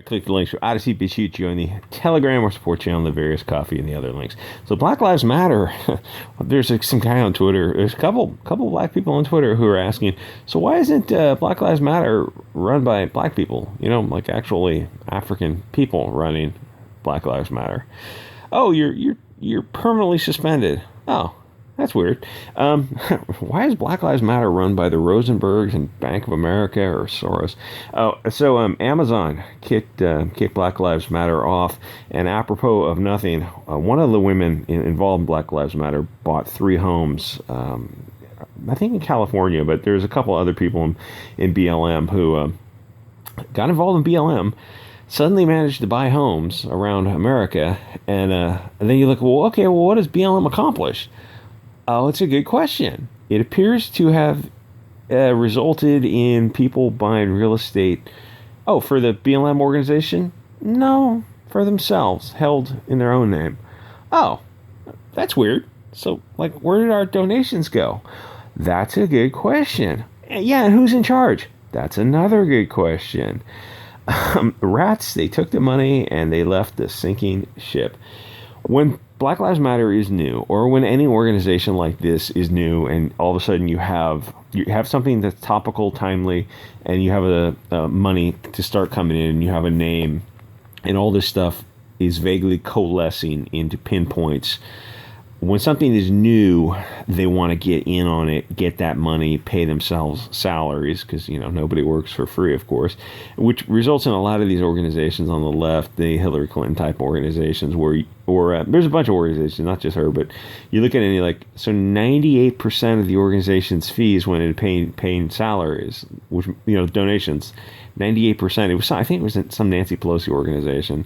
click the links for Odyssey, Bit Chute, join the Telegram or support channel, the various coffee and the other links. So Black Lives Matter, there's some guy on Twitter, there's a couple black people on Twitter who are asking, so why isn't Black Lives Matter run by black people? You know, like actually African people running Black Lives Matter. Oh, you're permanently suspended. Oh, that's weird. Why is Black Lives Matter run by the Rosenbergs and Bank of America or Soros? Oh, so Amazon kicked Black Lives Matter off, and apropos of nothing, one of the women involved in Black Lives Matter bought 3 homes, I think in California, but there's a couple other people in BLM who got involved in BLM, suddenly managed to buy homes around America, and then you look, well, okay, well, what does BLM accomplish? Oh, it's a good question. It appears to have resulted in people buying real estate. Oh, for the BLM organization? No, for themselves, held in their own name. Oh, that's weird. So, like, where did our donations go? That's a good question. Yeah, and who's in charge? That's another good question. Rats, they took the money and they left the sinking ship. When Black Lives Matter is new, or when any organization like this is new, and all of a sudden you have something that's topical, timely, and you have a money to start coming in, and you have a name, and all this stuff is vaguely coalescing into pinpoints. When something is new, they want to get in on it, get that money, pay themselves salaries, because, you know, nobody works for free, of course, which results in a lot of these organizations on the left, the Hillary Clinton type organizations, or there's a bunch of organizations, not just her, but you look at it and you're like, so 98% of the organization's fees went into paying salaries, which, you know, donations, 98%. It was, I think it was some Nancy Pelosi organization.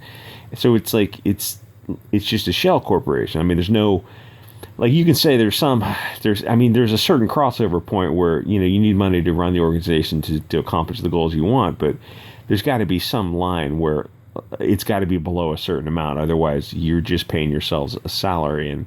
So it's like, it's just a shell corporation. I mean, there's no, like, you can say there's a certain crossover point where, you know, you need money to run the organization to accomplish the goals you want, but there's got to be some line where it's got to be below a certain amount. Otherwise, you're just paying yourselves a salary. And,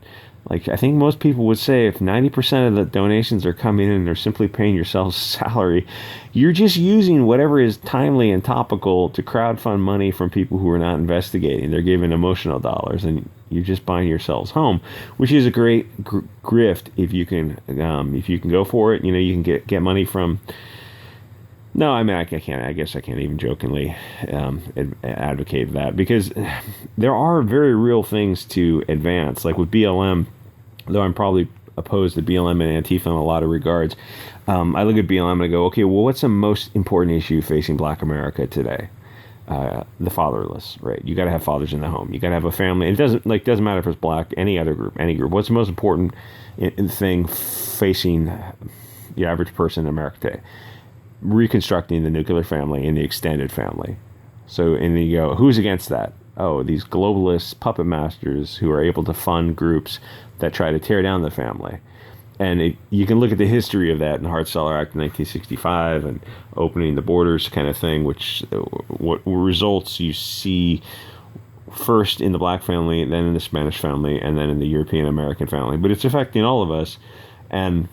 like, I think most people would say if 90% of the donations are coming in and they're simply paying yourselves a salary, you're just using whatever is timely and topical to crowdfund money from people who are not investigating. They're giving emotional dollars, and you're just buying yourselves home, which is a great grift if you can go for it. You know, you can get money from. No, I mean, I can't. I guess I can't even jokingly advocate that, because there are very real things to advance. Like with BLM, though I'm probably opposed to BLM and Antifa in a lot of regards, I look at BLM and I go, okay, well, what's the most important issue facing Black America today? The fatherless, right? You got to have fathers in the home. You got to have a family. It doesn't matter if it's Black, any other group, any group. What's the most important thing facing the average person in America today? Reconstructing the nuclear family and the extended family. So, and you go, who's against that? Oh, these globalist puppet masters who are able to fund groups that try to tear down the family. And you can look at the history of that in the Hart-Celler Act in 1965 and opening the borders kind of thing, which what results you see first in the Black family, then in the Spanish family, and then in the European American family. But it's affecting all of us, and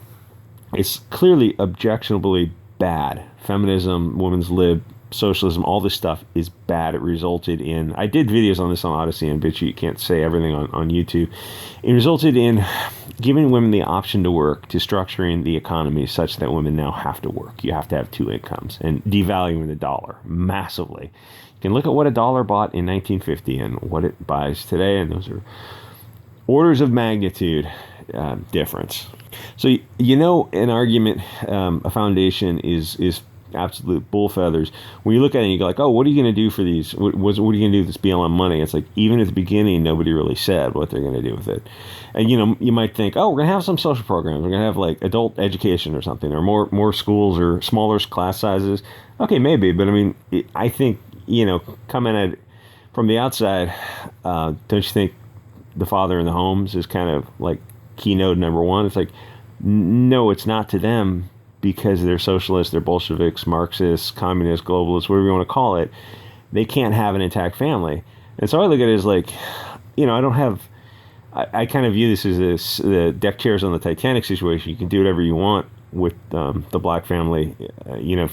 it's clearly objectionably bad. Feminism, women's lib, socialism, all this stuff is bad. It resulted in, I did videos on this on Odyssey and Bit Chute. You can't say everything on YouTube. It resulted in giving women the option to work, to structuring the economy such that women now have to work. You have to have 2 incomes, and devaluing the dollar massively. You can look at what a dollar bought in 1950 and what it buys today, and those are orders of magnitude difference. So, you know, an argument, a foundation is absolute bull feathers. When you look at it and you go like, oh, what are you going to do for these? What are you going to do with this BLM money? It's like, even at the beginning, nobody really said what they're going to do with it. And, you know, you might think, oh, we're going to have some social programs. We're going to have like adult education or something, or more schools or smaller class sizes. Okay, maybe. But I mean, I think, you know, coming at it from the outside, don't you think the father in the homes is kind of like keynote number one? It's like, no, it's not to them, because they're socialists, they're Bolsheviks, Marxists, communists, globalists, whatever you want to call it. They can't have an intact family. And so I look at it as like, you know, I kind of view this as the deck chairs on the Titanic situation. You can do whatever you want with the Black family. You know,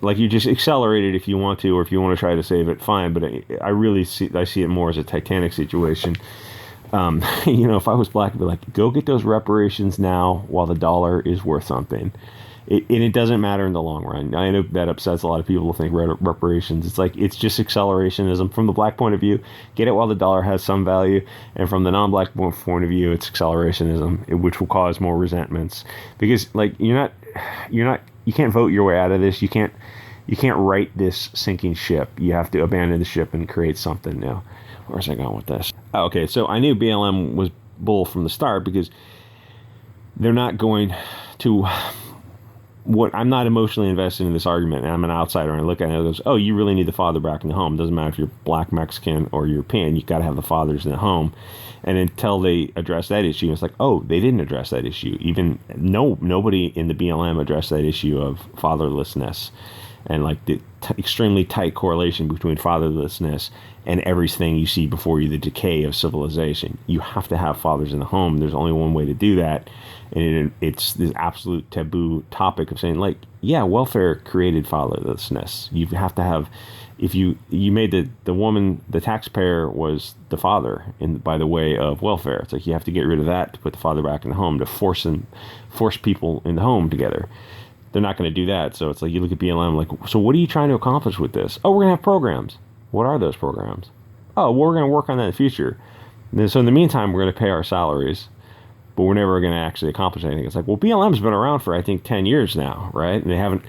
like you just accelerate it if you want to, or if you want to try to save it, fine. But I see it more as a Titanic situation. If I was black, I'd be like, go get those reparations now while the dollar is worth something. And it doesn't matter in the long run. I know that upsets a lot of people to think reparations. It's like, it's just accelerationism. From the black point of view, get it while the dollar has some value. And from the non-black point of view, it's accelerationism, which will cause more resentments. Because like, you can't vote your way out of this. You can't right this sinking ship. You have to abandon the ship and create something new. Where's I going with this? Okay, so I knew BLM was bull from the start because they're not going to... I'm not emotionally invested in this argument, and I'm an outsider, and I look at it and it goes, oh, you really need the father back in the home. Doesn't matter if you're black, Mexican, or European, you got to have the fathers in the home. And until they address that issue, it's like, oh, they didn't address that issue. Nobody in the BLM addressed that issue of fatherlessness and like the extremely tight correlation between fatherlessness and everything you see before you, the decay of civilization. You have to have fathers in the home. There's only one way to do that. And it's this absolute taboo topic of saying, like, yeah, welfare created fatherlessness. You have to have, if you made the woman, the taxpayer was the father by the way of welfare. It's like you have to get rid of that to put the father back in the home, to force people in the home together. They're not going to do that. So it's like you look at BLM, like, so what are you trying to accomplish with this? Oh, we're going to have programs. What are those programs? Oh, well, we're going to work on that in the future. And then, so in the meantime, we're going to pay our salaries, but we're never going to actually accomplish anything. It's like, well, BLM's been around for, I think, 10 years now, right? And they haven't,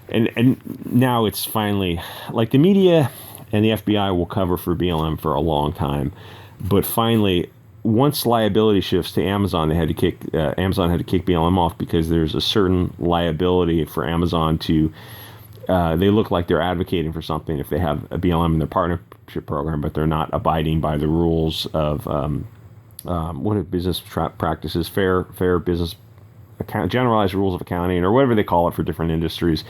and now it's finally, like the media and the FBI will cover for BLM for a long time. But finally, once liability shifts to Amazon, Amazon had to kick BLM off because there's a certain liability for Amazon to, they look like they're advocating for something if they have a BLM in their partnership program, but they're not abiding by the rules of what are business practices, fair business, generalized rules of accounting, or whatever they call it for different industries.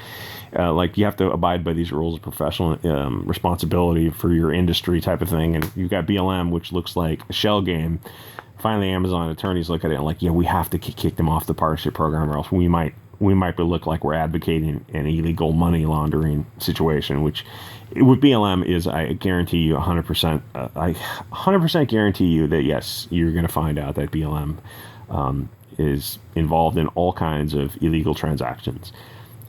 Like you have to abide by these rules of professional responsibility for your industry type of thing. And you've got BLM, which looks like a shell game. Finally, Amazon attorneys look at it and like, yeah, we have to kick them off the partnership program, or else we might look like we're advocating an illegal money laundering situation, which with BLM is, I guarantee you 100%, I 100% guarantee you that, yes, you're going to find out that BLM is involved in all kinds of illegal transactions.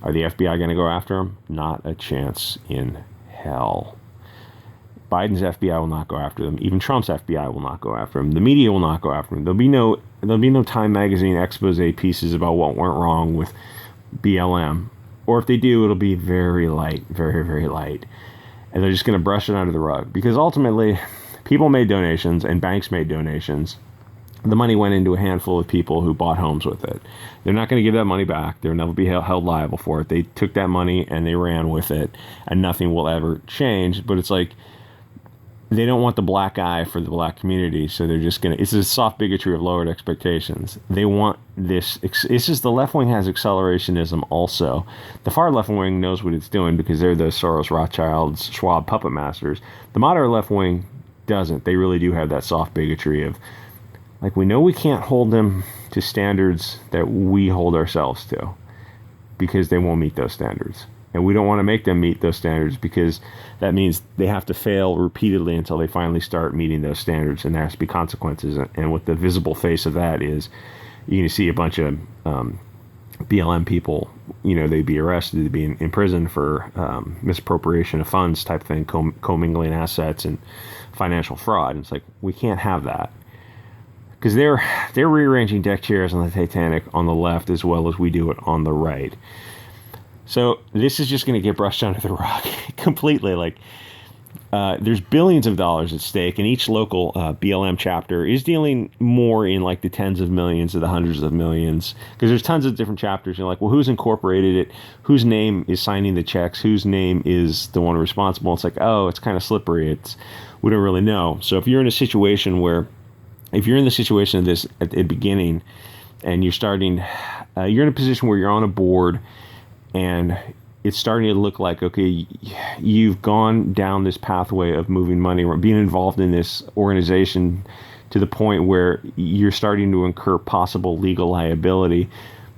Are the FBI going to go after them? Not a chance in hell. Biden's FBI will not go after them. Even Trump's FBI will not go after them. The media will not go after them. There'll be no Time Magazine expose pieces about what went wrong with BLM. Or if they do, it'll be very light, very, very light. And they're just going to brush it under the rug. Because ultimately, people made donations and banks made donations. The money went into a handful of people who bought homes with it. They're not going to give that money back. They'll never be held liable for it. They took that money and they ran with it. And nothing will ever change. But it's like, they don't want the black eye for the black community, so they're just going to... It's a soft bigotry of lowered expectations. They want this... It's just the left wing has accelerationism also. The far left wing knows what it's doing because they're the Soros, Rothschilds, Schwab puppet masters. The moderate left wing doesn't. They really do have that soft bigotry of... Like, we know we can't hold them to standards that we hold ourselves to because they won't meet those standards. And we don't want to make them meet those standards because that means they have to fail repeatedly until they finally start meeting those standards, and there has to be consequences. And what the visible face of that is, you can see a bunch of BLM people, they'd be arrested, they'd be in prison for misappropriation of funds type thing, commingling assets and financial fraud. And it's like, we can't have that. Because they're rearranging deck chairs on the Titanic on the left as well as we do it on the right. So this is just going to get brushed under the rug completely. Like, there's billions of dollars at stake, and each local BLM chapter is dealing more in like the tens of millions to the hundreds of millions, because there's tons of different chapters. You're like, well, who's incorporated it? Whose name is signing the checks? Whose name is the one responsible? It's like, oh, it's kind of slippery. We don't really know. So if you're in a situation of this at the beginning, and you're in a position where you're on a board, and it's starting to look like, okay, you've gone down this pathway of moving money, being involved in this organization to the point where you're starting to incur possible legal liability.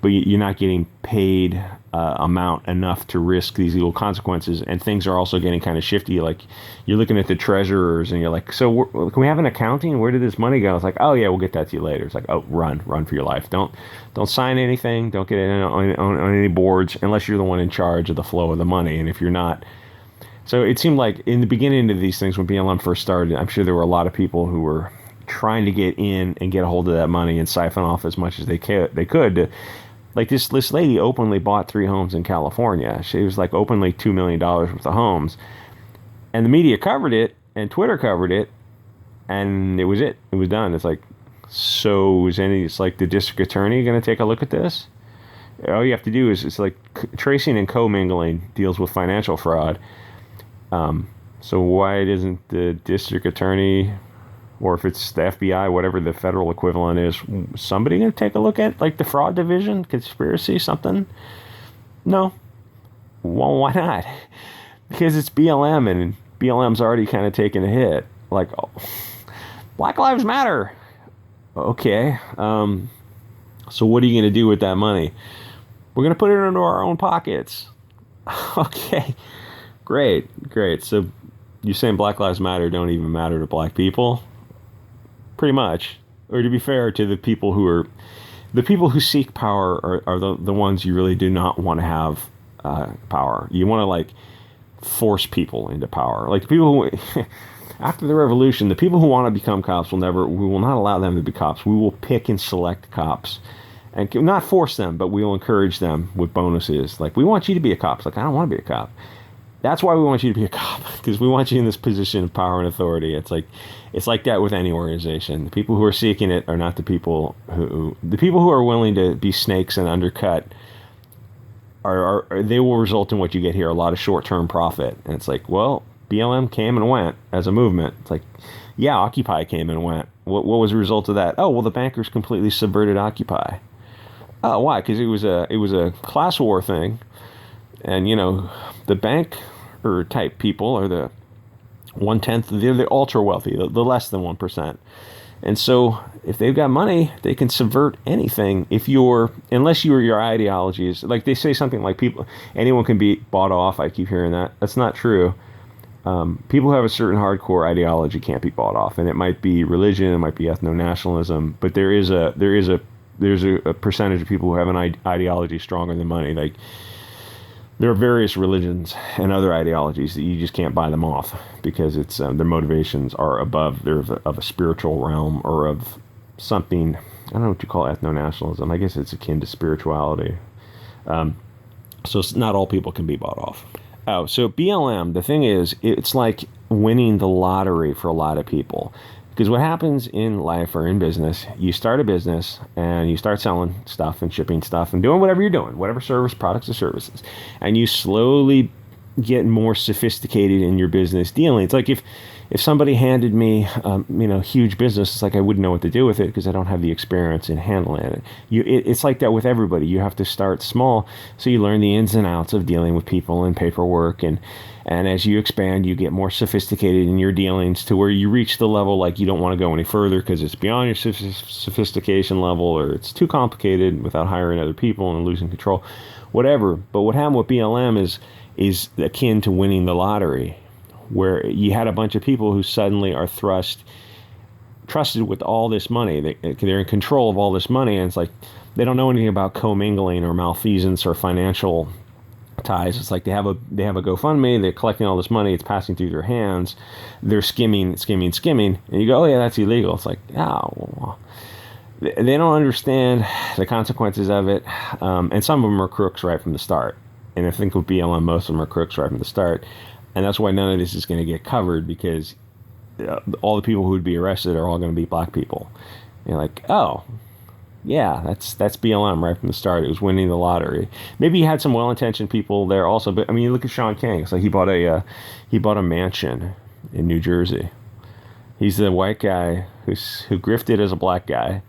but you're not getting paid amount enough to risk these legal consequences. And things are also getting kind of shifty. Like you're looking at the treasurers and you're like, so can we have an accounting? Where did this money go? It's like, oh yeah, we'll get that to you later. It's like, oh, run for your life. Don't sign anything. Don't get in on any boards unless you're the one in charge of the flow of the money. And if you're not, so it seemed like in the beginning of these things when BLM first started, I'm sure there were a lot of people who were trying to get in and get a hold of that money and siphon off as much as they could to, like this lady openly bought 3 homes in California. She was like openly $2 million worth of homes. And the media covered it and Twitter covered it. And it was it. It was done. It's like, so it's like the district attorney going to take a look at this? All you have to do is, it's like tracing and commingling deals with financial fraud. So why doesn't the district attorney, or if it's the FBI, whatever the federal equivalent is, somebody going to take a look at, like, the fraud division, conspiracy, something? No. Well, why not? Because it's BLM, and BLM's already kind of taken a hit. Like, oh, Black Lives Matter. Okay. So what are you going to do with that money? We're going to put it into our own pockets. Okay. Great. So you're saying Black Lives Matter don't even matter to black people? Pretty much. Or to be fair to the people who seek power are the ones you really do not want to have power. You want to, like, force people into power. Like, the people who, after the revolution, the people who want to become cops we will not allow them to be cops. We will pick and select cops. And not force them, but we will encourage them with bonuses. Like, we want you to be a cop. It's like, I don't want to be a cop. That's why we want you to be a cop, because we want you in this position of power and authority. It's like that with any organization. The people who are seeking it are not the people who are willing to be snakes and undercut. They will result in what you get here, a lot of short-term profit. And it's like, well, BLM came and went as a movement. It's like, yeah, Occupy came and went. What was the result of that? Oh, well, the bankers completely subverted Occupy. Oh, why? Because it was a class war thing, and the bank or type people are the 1/10. They're the ultra wealthy, the less than 1%. And so if they've got money, they can subvert anything. Unless your ideology is, like, they say something like anyone can be bought off. I keep hearing that. That's not true. People who have a certain hardcore ideology can't be bought off, and it might be religion, it might be ethno-nationalism, but there's a percentage of people who have an ideology stronger than money. Like, there are various religions and other ideologies that you just can't buy them off because it's their motivations are above. They're of a spiritual realm or of something. I don't know what you call ethno-nationalism. I guess it's akin to spirituality. So not all people can be bought off. Oh, so BLM, the thing is, it's like winning the lottery for a lot of people. Because what happens in life or in business, you start a business and you start selling stuff and shipping stuff and doing whatever you're doing, whatever service, products or services. And you slowly get more sophisticated in your business dealings. Like if somebody handed me, huge business, it's like I wouldn't know what to do with it because I don't have the experience in handling it. It's like that with everybody. You have to start small so you learn the ins and outs of dealing with people and paperwork, and as you expand, you get more sophisticated in your dealings to where you reach the level like you don't want to go any further because it's beyond your sophistication level, or it's too complicated without hiring other people and losing control, whatever. But what happened with BLM is akin to winning the lottery, where you had a bunch of people who suddenly are trusted with all this money. They're in control of all this money, and it's like they don't know anything about commingling or malfeasance or financial ties. It's like they have a GoFundMe, they're collecting all this money, it's passing through their hands, they're skimming, and you go, oh yeah, that's illegal. It's like, well, they don't understand the consequences of it, and some of them are crooks right from the start. And I think with BLM, most of them are crooks right from the start, and that's why none of this is going to get covered, because all the people who would be arrested are all going to be black people. And you're like, oh yeah, that's BLM right from the start. It was winning the lottery. Maybe you had some well-intentioned people there also, but I mean, you look at Sean King. It's like he bought a mansion in New Jersey. He's the white guy who grifted as a black guy,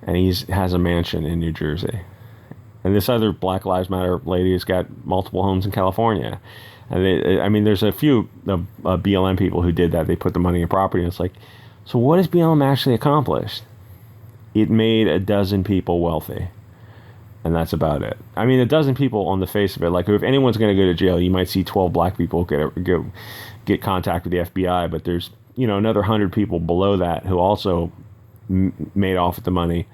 and has a mansion in New Jersey. And this other Black Lives Matter lady has got multiple homes in California. And there's a few BLM people who did that. They put the money in property, and it's like, so what has BLM actually accomplished? It made a dozen people wealthy. and that's about it. I mean, a dozen people on the face of it. Like, if anyone's going to go to jail, you might see 12 black people get contact with the FBI, but there's, another 100 people below that who also made off with the money,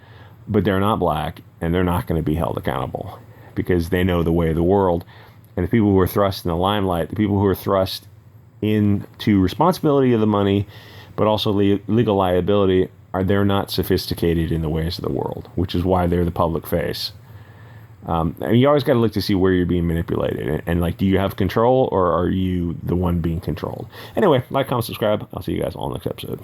but they're not black, and they're not going to be held accountable because they know the way of the world. And the people who are thrust in the limelight, the people who are thrust into responsibility of the money, but also legal liability, they're not sophisticated in the ways of the world, which is why they're the public face. And you always got to look to see where you're being manipulated. And like, do you have control, or are you the one being controlled? Anyway, like, comment, subscribe. I'll see you guys all next episode.